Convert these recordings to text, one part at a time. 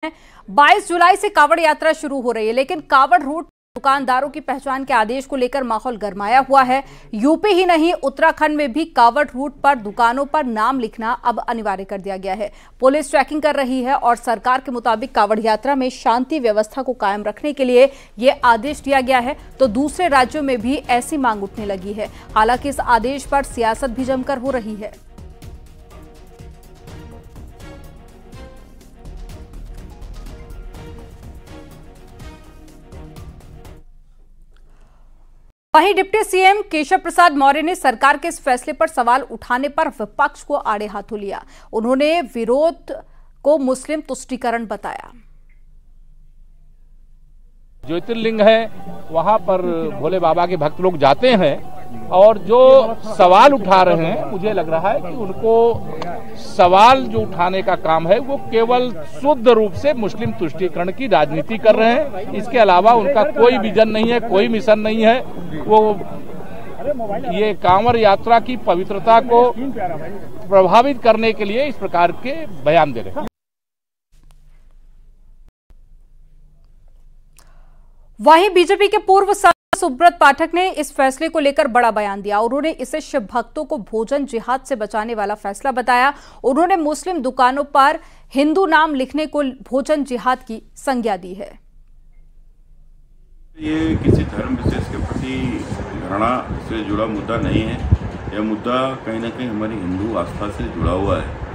22 जुलाई से कावड़ यात्रा शुरू हो रही है, लेकिन कावड़ रूट दुकानदारों की पहचान के आदेश को लेकर माहौल गरमाया हुआ है। यूपी ही नहीं, उत्तराखंड में भी कावड़ रूट पर दुकानों पर नाम लिखना अब अनिवार्य कर दिया गया है। पुलिस चेकिंग कर रही है और सरकार के मुताबिक कावड़ यात्रा में शांति व्यवस्था को कायम रखने के लिए यह आदेश दिया गया है, तो दूसरे राज्यों में भी ऐसी मांग उठने लगी है। हालांकि इस आदेश पर सियासत भी जमकर हो रही है। वहीं डिप्टी सीएम केशव प्रसाद मौर्य ने सरकार के इस फैसले पर सवाल उठाने पर विपक्ष को आड़े हाथों लिया। उन्होंने विरोध को मुस्लिम तुष्टीकरण बताया। ज्योतिर्लिंग है, वहां पर भोले बाबा के भक्त लोग जाते हैं और जो सवाल उठा रहे हैं, मुझे लग रहा है कि उनको सवाल जो उठाने का काम है वो केवल शुद्ध रूप से मुस्लिम तुष्टीकरण की राजनीति कर रहे हैं। इसके अलावा उनका कोई विजन नहीं है, कोई मिशन नहीं है। वो ये कांवड़ यात्रा की पवित्रता को प्रभावित करने के लिए इस प्रकार के बयान दे रहे हैं। वहीं बीजेपी के पूर्व सुब्रत पाठक ने इस फैसले को लेकर बड़ा बयान दिया। उन्होंने इसे शिव भक्तों को भोजन जिहाद से बचाने वाला फैसला बताया। उन्होंने मुस्लिम दुकानों पर हिंदू नाम लिखने को भोजन जिहाद की संज्ञा दी है। ये किसी धर्म विशेष के प्रति घृणा से जुड़ा मुद्दा नहीं है। यह मुद्दा कहीं न कहीं हमारी हिंदू आस्था से जुड़ा हुआ है।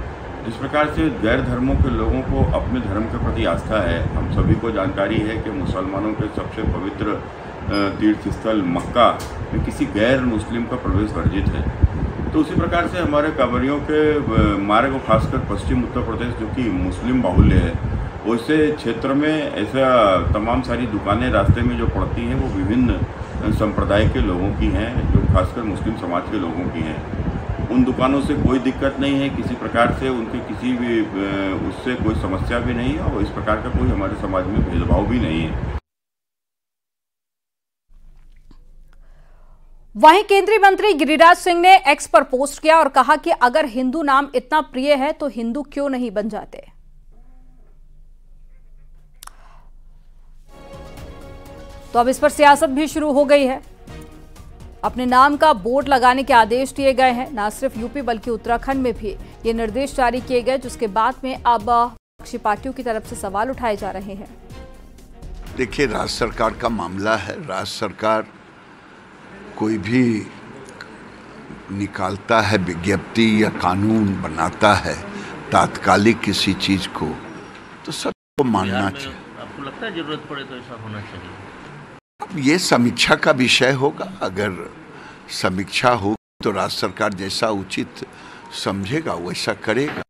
जिस प्रकार से गैर धर्मों के लोगों को अपने धर्म के प्रति आस्था है, हम सभी को जानकारी है कि मुसलमानों के सबसे पवित्र तीर्थ स्थल मक्का में किसी गैर मुस्लिम का प्रवेश वर्जित है। तो उसी प्रकार से हमारे कांवड़ियों के मार्ग, खासकर पश्चिम उत्तर प्रदेश जो कि मुस्लिम बाहुल्य है, वैसे क्षेत्र में ऐसा तमाम सारी दुकानें रास्ते में जो पड़ती हैं वो विभिन्न संप्रदाय के लोगों की हैं, जो खासकर मुस्लिम समाज के लोगों की हैं। उन दुकानों से कोई दिक्कत नहीं है, किसी प्रकार से उनके किसी भी उससे कोई समस्या भी नहीं है और इस प्रकार का कोई हमारे समाज में भेदभाव भी नहीं है। वहीं केंद्रीय मंत्री गिरिराज सिंह ने एक्स पर पोस्ट किया और कहा कि अगर हिंदू नाम इतना प्रिय है तो हिंदू क्यों नहीं बन जाते। तो अब इस पर सियासत भी शुरू हो गई है। अपने नाम का बोर्ड लगाने के आदेश दिए गए हैं। न सिर्फ यूपी बल्कि उत्तराखंड में भी ये निर्देश जारी किए गए, जिसके बाद में अब विपक्षी पार्टियों की तरफ से सवाल उठाए जा रहे हैं। देखिए, राज्य सरकार का मामला है। राज्य सरकार कोई भी निकालता है विज्ञप्ति या कानून बनाता है तात्कालिक किसी चीज को, तो सबको मानना चाहिए। आपको लगता है जरूरत पड़े तो ऐसा होना चाहिए? अब ये समीक्षा का विषय होगा। अगर समीक्षा हो तो राज्य सरकार जैसा उचित समझेगा वैसा करेगा।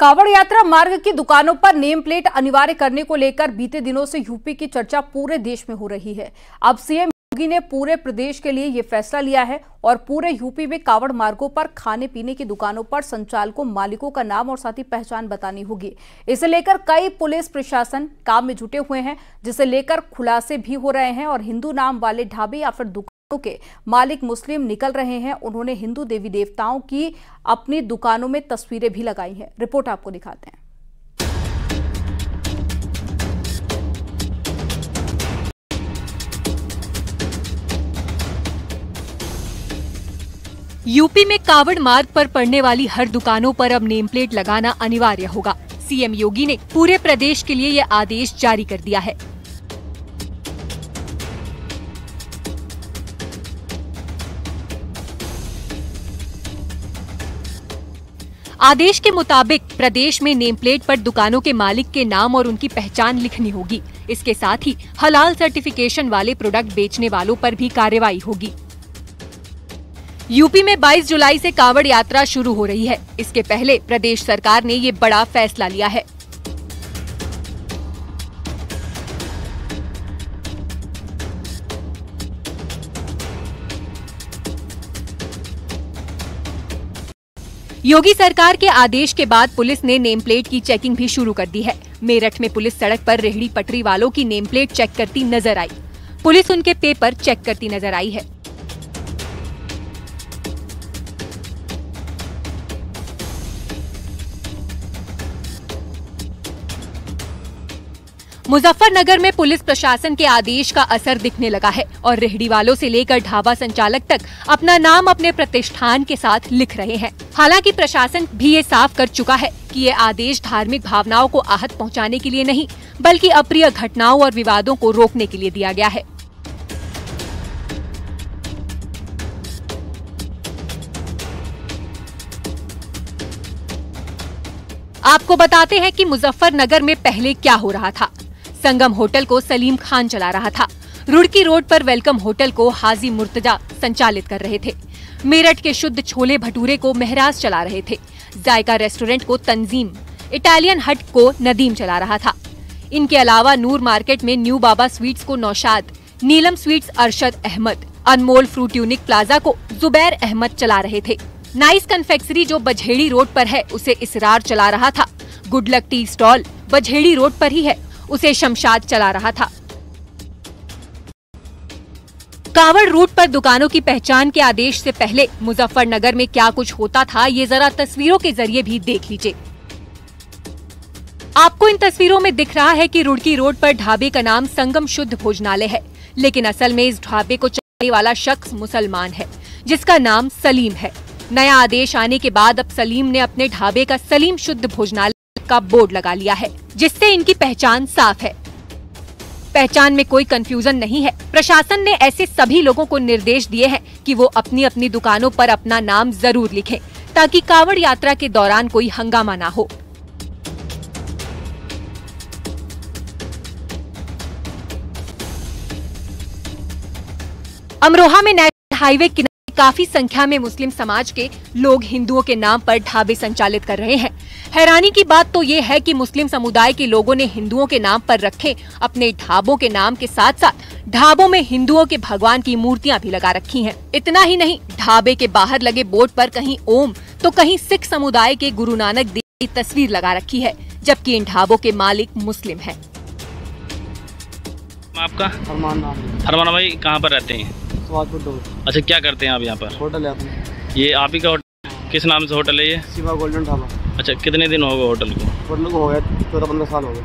कावड़ यात्रा मार्ग की दुकानों पर नेम प्लेट अनिवार्य करने को लेकर बीते दिनों से यूपी की चर्चा पूरे देश में हो रही है। अब सीएम योगी ने पूरे प्रदेश के लिए यह फैसला लिया है और पूरे यूपी में कावड़ मार्गों पर खाने पीने की दुकानों पर संचालकों, मालिकों का नाम और साथ ही पहचान बतानी होगी। इसे लेकर कई पुलिस प्रशासन काम में जुटे हुए हैं, जिसे लेकर खुलासे भी हो रहे हैं और हिंदू नाम वाले ढाबे या फिर दुकानों के मालिक मुस्लिम निकल रहे हैं। उन्होंने हिंदू देवी देवताओं की अपनी दुकानों में तस्वीरें भी लगाई हैं। रिपोर्ट आपको दिखाते हैं। यूपी में कावड़ मार्ग पर पड़ने वाली हर दुकानों पर अब नेम प्लेट लगाना अनिवार्य होगा। सीएम योगी ने पूरे प्रदेश के लिए यह आदेश जारी कर दिया है। आदेश के मुताबिक प्रदेश में नेम प्लेट पर दुकानों के मालिक के नाम और उनकी पहचान लिखनी होगी। इसके साथ ही हलाल सर्टिफिकेशन वाले प्रोडक्ट बेचने वालों पर भी कार्रवाई होगी। यूपी में 22 जुलाई से कावड़ यात्रा शुरू हो रही है। इसके पहले प्रदेश सरकार ने ये बड़ा फैसला लिया है। योगी सरकार के आदेश के बाद पुलिस ने नेम प्लेट की चेकिंग भी शुरू कर दी है। मेरठ में पुलिस सड़क पर रेहड़ी पटरी वालों की नेम प्लेट चेक करती नजर आई। पुलिस उनके पेपर चेक करती नजर आई है। मुजफ्फरनगर में पुलिस प्रशासन के आदेश का असर दिखने लगा है और रेहड़ी वालों से लेकर ढाबा संचालक तक अपना नाम अपने प्रतिष्ठान के साथ लिख रहे हैं। हालांकि प्रशासन भी ये साफ कर चुका है कि ये आदेश धार्मिक भावनाओं को आहत पहुंचाने के लिए नहीं, बल्कि अप्रिय घटनाओं और विवादों को रोकने के लिए दिया गया है। आपको बताते हैं कि मुजफ्फरनगर में पहले क्या हो रहा था। संगम होटल को सलीम खान चला रहा था। रुड़की रोड पर वेलकम होटल को हाजी मुर्तजा संचालित कर रहे थे। मेरठ के शुद्ध छोले भटूरे को महराज चला रहे थे। जायका रेस्टोरेंट को तंजीम, इटालियन हट को नदीम चला रहा था। इनके अलावा नूर मार्केट में न्यू बाबा स्वीट्स को नौशाद, नीलम स्वीट्स अरशद अहमद, अनमोल फ्रूट यूनिक प्लाजा को जुबैर अहमद चला रहे थे। नाइस कन्फेक्शनरी जो बझेड़ी रोड पर है उसे इसरार चला रहा था। Good luck tea stall Bajheri road पर ही है, उसे शमशाद चला रहा था। कांवड़ रूट पर दुकानों की पहचान के आदेश से पहले मुजफ्फरनगर में क्या कुछ होता था, ये जरा तस्वीरों के जरिए भी देख लीजिए। आपको इन तस्वीरों में दिख रहा है कि रुड़की रोड पर ढाबे का नाम संगम शुद्ध भोजनालय है, लेकिन असल में इस ढाबे को चलाने वाला शख्स मुसलमान है जिसका नाम सलीम है। नया आदेश आने के बाद अब सलीम ने अपने ढाबे का सलीम शुद्ध भोजनालय का बोर्ड लगा लिया है, जिससे इनकी पहचान साफ है। पहचान में कोई कंफ्यूजन नहीं है। प्रशासन ने ऐसे सभी लोगों को निर्देश दिए हैं कि वो अपनी अपनी दुकानों पर अपना नाम जरूर लिखें, ताकि कांवड़ यात्रा के दौरान कोई हंगामा ना हो। अमरोहा में नेशनल हाईवे किनारे काफी संख्या में मुस्लिम समाज के लोग हिंदुओं के नाम पर ढाबे संचालित कर रहे हैं। हैरानी की बात तो ये है कि मुस्लिम समुदाय के लोगों ने हिंदुओं के नाम पर रखे अपने ढाबों के नाम के साथ साथ ढाबों में हिंदुओं के भगवान की मूर्तियां भी लगा रखी हैं। इतना ही नहीं, ढाबे के बाहर लगे बोर्ड पर कहीं ओम तो कहीं सिख समुदाय के गुरु नानक देव की तस्वीर लगा रखी है, जबकि इन ढाबों के मालिक मुस्लिम हैं। आपका अरमान भाई कहाँ पर रहते हैं? अच्छा, क्या करते हैं आप यहाँ पर? होटल है अपना। ये आप ही का होटल? किस नाम से होटल है ये? शिवा गोल्डन ढाबा। अच्छा, कितने दिन हो गए होटल को? होटल को हो गया 14-15 साल हो गए।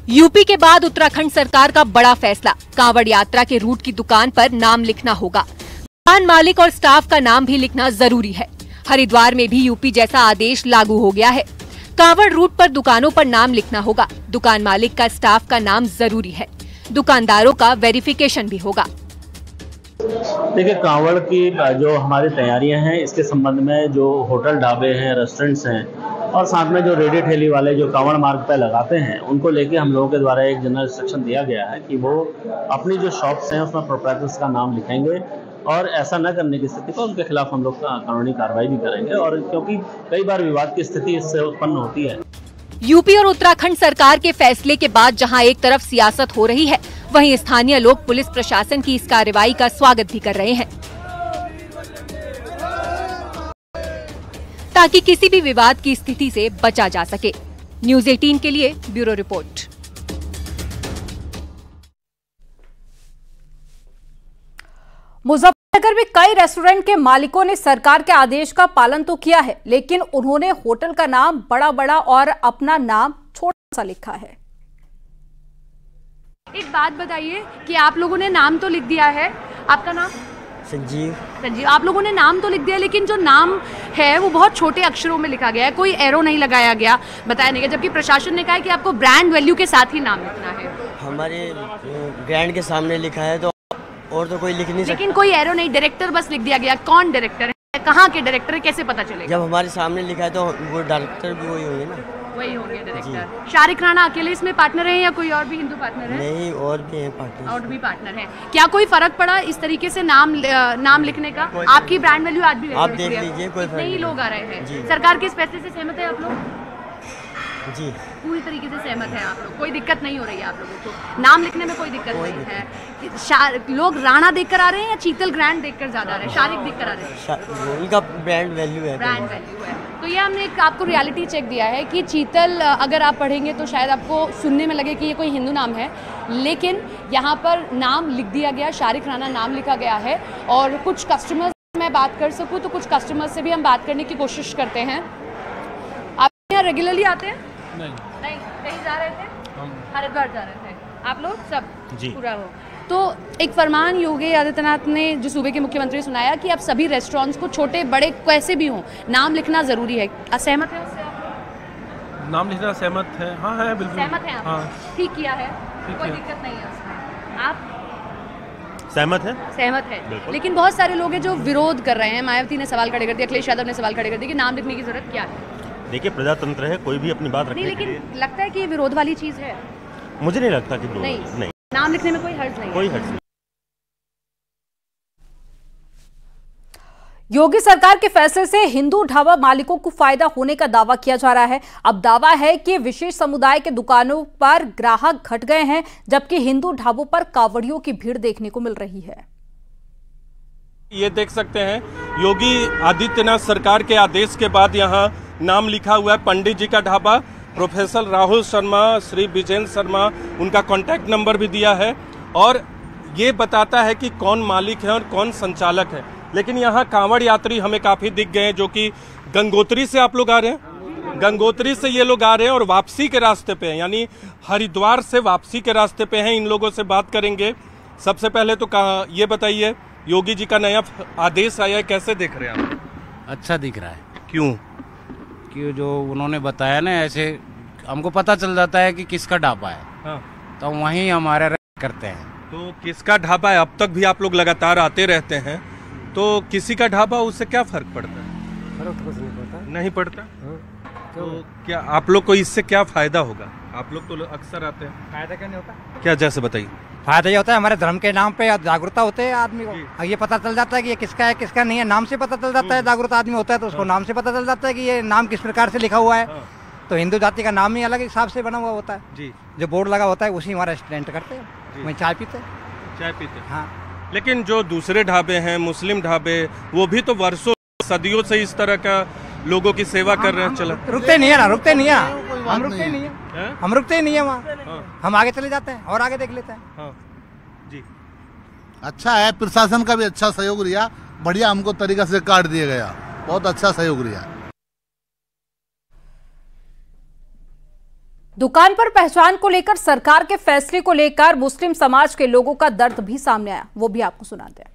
यूपी के बाद उत्तराखंड सरकार का बड़ा फैसला, कांवड़ यात्रा के रूट की दुकान पर नाम लिखना होगा। दुकान मालिक और स्टाफ का नाम भी लिखना जरूरी है। हरिद्वार में भी यूपी जैसा आदेश लागू हो गया है। कांवड़ रूट पर दुकानों पर नाम लिखना होगा। दुकान मालिक का, स्टाफ का नाम जरूरी है। दुकानदारों का वेरिफिकेशन भी होगा। देखिए, कांवड़ की जो हमारी तैयारियां हैं, इसके संबंध में जो होटल, ढाबे हैं, रेस्टोरेंट्स हैं और साथ में जो रेडी ठेली वाले जो कांवड़ मार्ग पर लगाते हैं, उनको लेके हम लोगों के द्वारा एक जनरल इंस्ट्रक्शन दिया गया है कि वो अपनी जो शॉप्स हैं उसमें प्रोप्राइटर्स का नाम लिखेंगे और ऐसा न करने की स्थिति पर उनके खिलाफ हम लोग कानूनी कार्रवाई भी करेंगे। और क्योंकि कई बार विवाद की स्थिति इससे उत्पन्न होती है। यूपी और उत्तराखंड सरकार के फैसले के बाद जहां एक तरफ सियासत हो रही है, वहीं स्थानीय लोग पुलिस प्रशासन की इस कार्रवाई का स्वागत भी कर रहे हैं, ताकि किसी भी विवाद की स्थिति से बचा जा सके। न्यूज़ 18 के लिए ब्यूरो रिपोर्ट। मुजफ्फरनगर में कई रेस्टोरेंट के मालिकों ने सरकार के आदेश का पालन तो किया है, लेकिन उन्होंने होटल का नाम बड़ा बड़ा और अपना नाम छोटा सा लिखा है। एक बात बताइए कि आप लोगों ने नाम तो लिख दिया है, आपका नाम? संजीव। आप लोगों ने नाम तो लिख दिया, लेकिन जो नाम है वो बहुत छोटे अक्षरों में लिखा गया है, कोई एरो नहीं लगाया गया, बताया नहीं गया, जबकि प्रशासन ने कहा है कि आपको ब्रांड वैल्यू के साथ ही नाम लिखना है। हमारे ब्रांड के सामने लिखा है तो और तो कोई लिख नहीं सकता। लेकिन कोई एरो नहीं, डायरेक्टर बस लिख दिया गया। कौन डायरेक्टर है, कहाँ के डायरेक्टर है, कैसे पता चलेगा? जब हमारे सामने लिखा है तो वो डायरेक्टर भी वही होंगे ना। वही होंगे डायरेक्टर। शारिक राणा अकेले इसमें पार्टनर है या कोई और भी हिंदू पार्टनर है? नहीं, और भी हैं पार्टनर। और भी पार्टनर हैं। क्या कोई फर्क पड़ा इस तरीके से नाम लिखने का? आपकी ब्रांड वैल्यू आज भी आप देख लीजिए, कोई फर्क नहीं। लोग आ रहे हैं। जी। सरकार के इस फैसले से सहमत है आप लोग? जी, पूरी तरीके से सहमत है आप लोग, कोई दिक्कत नहीं हो रही है आप लोगों को? नाम लिखने में कोई दिक्कत नहीं है। लोग राणा देखकर आ रहे हैं या चीतल ग्रैंड देखकर ज्यादा आ रहे हैं, शारिक देखकर आ रहे हैं? उनका ब्रांड वैल्यू है। ब्रांड वैल्यू है। तो ये हमने आपको रियलिटी चेक दिया है कि चीतल अगर आप पढ़ेंगे तो शायद आपको सुनने में लगे कि ये कोई हिंदू नाम है, लेकिन यहाँ पर नाम लिख दिया गया, शारिक राणा नाम लिखा गया है। और कुछ कस्टमर्स, मैं बात कर सकूँ तो कुछ कस्टमर्स से भी हम बात करने की कोशिश करते हैं। आप यहाँ रेगुलरली आते हैं? नहीं, कहीं जा रहे थे? हरिद्वार जा रहे थे। आप लोग सब जी पूरा हो। तो एक फरमान योगी आदित्यनाथ ने जो सूबे के मुख्यमंत्री सुनाया कि अब सभी रेस्टोरेंट्स को छोटे बड़े कैसे भी हों नाम लिखना जरूरी है, असहमत है उससे? नाम लिखना सहमत है? हाँ है बिल्कुल सहमत है आप? हाँ ठीक किया है, ठीक कोई है। दिक्कत नहीं है उसमें। आप सहमत है? सहमत है, लेकिन बहुत सारे लोग हैं जो विरोध कर रहे हैं। मायावती ने सवाल खड़े कर दिया, अखिलेश यादव ने सवाल खड़े कर दिया कि नाम लिखने की जरूरत क्या है। देखिए प्रजातंत्र है, कोई भी अपनी बात नहीं, रखने के लिए। लेकिन लगता है कि ये विरोध वाली चीज है। मुझे नहीं लगता कि नहीं, नाम लिखने में कोई हर्ज नहीं है। कोई हर्ज नहीं। योगी सरकार के फैसले से हिंदू ढाबा मालिकों को फायदा होने का दावा किया जा रहा है। अब दावा है कि विशेष समुदाय के दुकानों पर ग्राहक घट गए हैं, जबकि हिंदू ढाबों पर कावड़ियों की भीड़ देखने को मिल रही है। ये देख सकते हैं योगी आदित्यनाथ सरकार के आदेश के बाद यहाँ नाम लिखा हुआ है पंडित जी का ढाबा, प्रोफेसर राहुल शर्मा, श्री विजेंद्र शर्मा, उनका कॉन्टैक्ट नंबर भी दिया है और ये बताता है कि कौन मालिक है और कौन संचालक है। लेकिन यहाँ कांवड़ यात्री हमें काफ़ी दिख गए हैं, जो कि गंगोत्री से आप लोग आ रहे हैं, गंगोत्री से ये लोग आ रहे हैं और वापसी के रास्ते पे हैं, यानी हरिद्वार से वापसी के रास्ते पे हैं। इन लोगों से बात करेंगे। सबसे पहले तो ये बताइए, योगी जी का नया आदेश आया है, कैसे देख रहे हैं आप? अच्छा दिख रहा है। क्यों? कि जो उन्होंने बताया ना, ऐसे हमको पता चल जाता है कि किसका ढाबा है। हाँ। तो वहीं हमारे करते हैं। तो किसका ढाबा है? अब तक भी आप लोग लगातार आते रहते हैं, तो किसी का ढाबा उससे क्या फर्क पड़ता है? फर्क कुछ नहीं पड़ता। नहीं पड़ता? तो क्या आप लोग को इससे क्या फायदा होगा? आप लोग तो अक्सर आते हैं। फायदा क्या नहीं होता? क्या, जैसे बताइए। फायदा ये होता है हमारे धर्म के नाम पे जागरूकता होते है आदमी को। ये पता चल जाता है कि ये किसका है किसका नहीं है, नाम से पता चल जाता है। जागरूक आदमी होता है तो उसको नाम से पता चल जाता है कि ये नाम किस प्रकार से लिखा हुआ है। तो हिंदू जाति का नाम ही अलग हिसाब से बना हुआ होता है जी। जो बोर्ड लगा होता है उसी हमारा रेस्टोरेंट करते हैं, वहीं चाय पीते हाँ। लेकिन जो दूसरे ढाबे हैं, मुस्लिम ढाबे, वो भी तो वर्षों सदियों से इस तरह का लोगों की सेवा कर रहे हैं। चला रुकते नहीं है ना, रुकते नहीं है, हम रुकते नहीं है, हम रुकते ही नहीं है वहाँ। हम आगे चले जाते हैं और आगे देख लेते हैं। जी अच्छा है, प्रशासन का भी अच्छा सहयोग रिया, बढ़िया हमको तरीका से काट दिया गया, बहुत अच्छा सहयोग रिया। दुकान पर पहचान को लेकर सरकार के फैसले को लेकर मुस्लिम समाज के लोगों का दर्द भी सामने आया, वो भी आपको सुनाते हैं।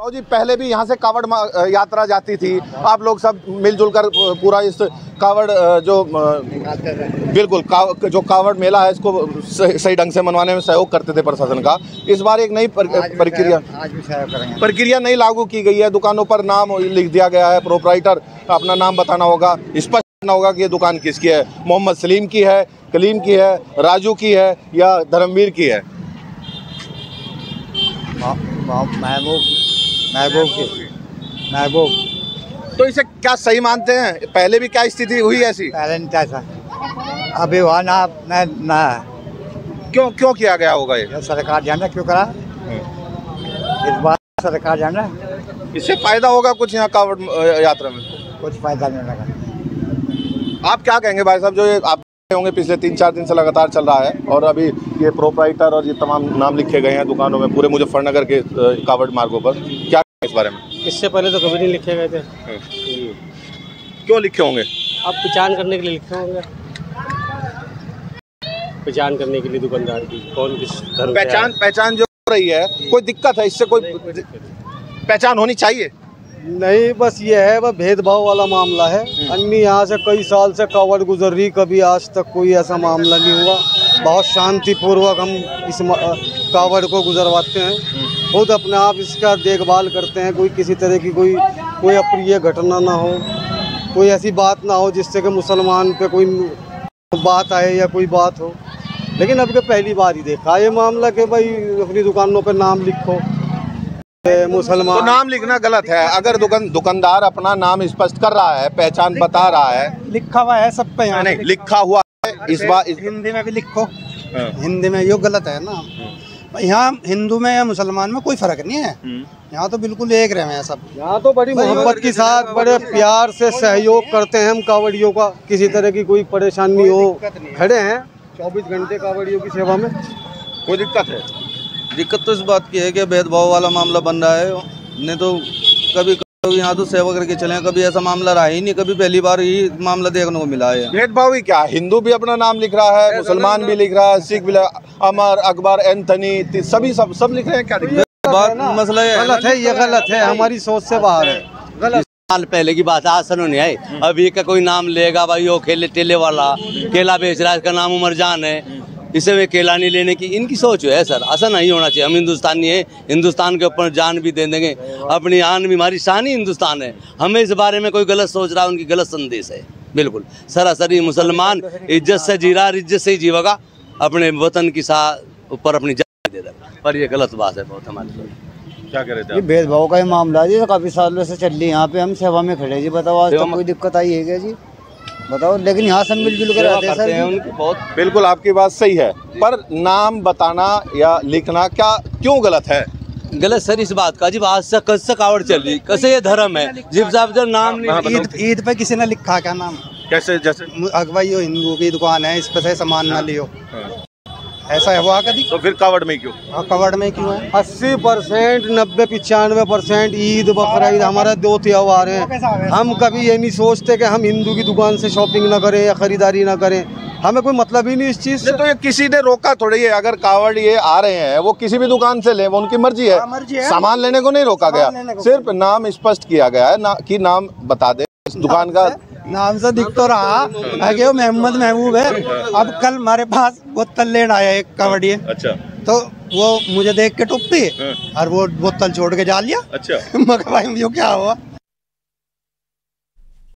जी पहले भी यहाँ से कावड़ यात्रा जाती थी, आप लोग सब मिलजुल कर पूरा इस कावड़ जो बिल्कुल जो कावड़ मेला है इसको सही ढंग से मनवाने में सहयोग करते थे प्रशासन का। इस बार एक नई प्रक्रिया नई लागू की गई है। दुकानों पर नाम लिख दिया गया है, प्रोपराइटर अपना नाम बताना होगा, स्पष्ट करना होगा कि ये दुकान किसकी है, मोहम्मद सलीम की है, कलीम की है, राजू की है या धर्मवीर की है। महबूब। तो इसे क्या सही मानते हैं? पहले भी क्या स्थिति हुई ऐसी? पहले नहीं था, अभी हुआ ना क्यों किया गया होगा ये? सरकार जाने क्यों करा, इस बार सरकार जाने। इससे फायदा होगा कुछ यहाँ कावड़ यात्रा में? कुछ फायदा नहीं लगा। आप क्या कहेंगे भाई साहब, जो ये आप होंगे पिछले 3-4 दिन से लगातार चल रहा है और अभी ये प्रोपराइटर और ये तमाम नाम लिखे गए हैं दुकानों में पूरे मुजफ्फरनगर के कावड़ मार्गों पर, क्या इस बारे में? इससे पहले तो कभी नहीं लिखे गए थे। क्यों लिखे होंगे? अब पहचान करने के लिए लिखे होंगे, पहचान करने के लिए दुकानदार की कौन किस धर्म पहचान जो हो रही है, कोई दिक्कत है इससे? कोई पहचान होनी चाहिए? नहीं, बस ये है, वह भेदभाव वाला मामला है। अन्य यहाँ से कई साल से कावड़ गुजर रही, कभी आज तक कोई ऐसा मामला नहीं हुआ। बहुत शांतिपूर्वक हम इस कावड़ को गुजरवाते हैं, खुद अपने आप इसका देखभाल करते हैं। कोई किसी तरह की कोई अप्रिय घटना ना हो, कोई ऐसी बात ना हो जिससे कि मुसलमान पे कोई बात आए या कोई बात हो। लेकिन अब के पहली बार ही देखा ये मामला कि भाई अपनी दुकानों पे नाम लिखो, मुसलमान। तो नाम लिखना गलत है। अगर दुकानदार अपना नाम स्पष्ट कर रहा है, पहचान बता रहा है, लिखा हुआ है सब पे, यहाँ नहीं लिखा हुआ है, इस बार हिंदी में भी लिखो, हिंदी में यो गलत है ना। यहाँ हिंदू में या मुसलमान में कोई फर्क नहीं है, यहाँ तो बिल्कुल एक रहे हैं सब। यहाँ तो बड़ी मोहब्बत के साथ बड़े प्यार से सहयोग करते हैं हम कावड़ियों का। किसी तरह की कोई परेशानी हो, खड़े हैं 24 घंटे कावड़ियों की सेवा में। कोई दिक्कत है? दिक्कत तो इस बात की है कि भेदभाव वाला मामला बन रहा है, नहीं तो कभी यहाँ तो सेवा करके चले, कभी ऐसा मामला रहा ही नहीं, कभी पहली बार ही मामला देखने को मिला है। भेदभाव ही क्या, हिंदू भी अपना नाम लिख रहा है, मुसलमान भी लिख रहा है, सिख भी, अमर, अकबर, एंथनी, सभी सब लिख रहे हैं। क्या बात मसला गलत है, ये गलत है, हमारी सोच से बाहर है। गलत साल पहले की बात है, आज सुनो नहीं आई। अभी का कोई नाम लेगा भाई, वो केले टेले वाला केला बेच रहा है, इसका नाम उमरजान है, इसे वे केला नहीं लेने की इनकी सोच है सर। ऐसा नहीं होना चाहिए। हम हिंदुस्तानी है, हिंदुस्तान के ऊपर जान भी दे देंगे, अपनी आन भी, हमारी शान ही हिंदुस्तान है। हमें इस बारे में कोई गलत सोच रहा है, उनकी गलत संदेश है। बिल्कुल सरासरी मुसलमान इज्जत से जी रहा, इज्जत से ही जीवेगा, अपने वतन की ऊपर अपनी जान दे देगा, पर ये गलत बात है बहुत हमारी। क्या कह रहे थे? ये भेदभाव का ही मामला है जी, काफी सालों से चल रही है। यहाँ पे हम सेवा में खड़े जी, बताओ आज तक कोई दिक्कत आई है क्या जी? बताओ। लेकिन यहाँ सब मिलजुल कर रहते हैं सर। बहुत बिल्कुल आपकी बात सही है, पर नाम बताना या लिखना क्यों गलत है? गलत सर इस बात का, जब आज से कस से कावड़ चल रही, कैसे ये धर्म है, जब नाम नहीं। ईद पे किसी ने लिखा क्या नाम? कैसे? जैसे भाई ये हिंदू की दुकान है, इस पे से सामान ना लियो, ऐसा है हुआ कभी? तो फिर कावड़ में क्यों? कावड़ में क्यों है? 80%, 90-95% ईद बकरीद हमारे 2 त्योहार हैं। हम कभी ये नहीं सोचते कि हम हिंदू की दुकान से शॉपिंग ना करें या खरीदारी ना करें, हमें कोई मतलब ही नहीं इस चीज से। तो ये किसी ने रोका थोड़ी है। अगर कावड़ ये आ रहे हैं, वो किसी भी दुकान से ले, वो उनकी मर्जी है, सामान लेने को नहीं रोका गया, सिर्फ नाम स्पष्ट किया गया है कि नाम बता दे इस दुकान का। नाम से दिख तो रहा है कि वो मोहम्मद महबूब है। अब कल हमारे पास बोतल लेने आया एक कबड्डी, अच्छा, तो वो मुझे देख के टुप्पी और वो बोतल छोड़ के जा लिया। अच्छा, मगर भाई ये क्या हुआ?